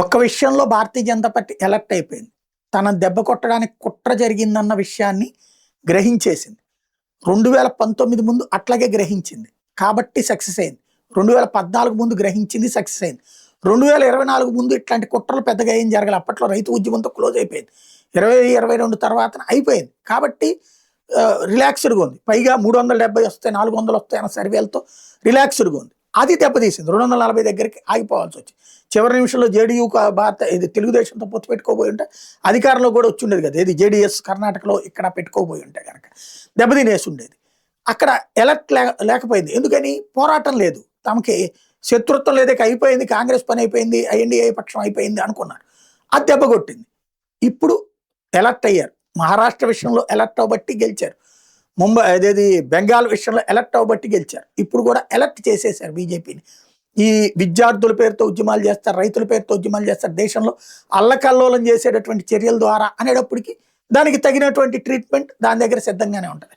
ఒక్క విషయంలో Bharatiya Janata party alert అయిపోయింది. తన దెబ్బ కొట్టడానికి కుట్ర జరిగిందన్న విషయాన్ని గ్రహించేసింది. 2019 ముందు అట్లాగే గ్రహించింది. కాబట్టి సక్సెస్ అయింది. 2014 ముందు గ్రహించింది, సక్సెస్ అయింది. 2024 ముందు ఇట్లాంటి కుట్రలు పెద్దగా ఏం జరగాలి. అప్పట్లో రైతు ఉద్యమంతో క్లోజ్ అయిపోయింది. 2022 తర్వాత అయిపోయింది. కాబట్టి రిలాక్స్డ్గా ఉంది. పైగా 370 వస్తాయి, 400 వస్తాయి అన్న సర్వేలతో రిలాక్స్డ్గా ఉంది. అది దెబ్బతీసింది. 240 దగ్గరికి ఆగిపోవాల్సి వచ్చింది. చివరి నిమిషంలో జేడీయూ భారత ఇది తెలుగుదేశంతో పొత్తు పెట్టుకోబోయి ఉంటే అధికారంలో కూడా వచ్చి ఉండేది కదా. ఇది జేడీఎస్ కర్ణాటకలో ఇక్కడ పెట్టుకోబోయి ఉంటే కనుక దెబ్బతినేసి ఉండేది. అక్కడ ఎలర్ట్ లేకపోయింది. ఎందుకని? పోరాటం లేదు, తమకి శత్రుత్వం లేదే, అయిపోయింది, కాంగ్రెస్ పని అయిపోయింది, ఎన్డీఏ పక్షం అయిపోయింది అనుకున్నారు. అది దెబ్బ కొట్టింది. ఇప్పుడు ఎలర్ట్ అయ్యారు. మహారాష్ట్ర విషయంలో ఎలర్ట్ అవ్వబట్టి గెలిచారు. ముంబై అదేది బెంగాల్ విషయంలో ఎలర్ట్ అవ్వబట్టి గెలిచారు. ఇప్పుడు కూడా ఎలర్ట్ చేసేసారు బీజేపీని. ఈ విద్యార్థుల పేరుతో ఉద్యమాలు చేస్తారు, రైతుల పేరుతో ఉద్యమాలు చేస్తారు, దేశంలో అల్లకల్లోలం చేసేటటువంటి చర్యల ద్వారా అనేటప్పటికీ దానికి తగినటువంటి ట్రీట్మెంట్ దాని దగ్గర సిద్ధంగానే ఉంటుంది.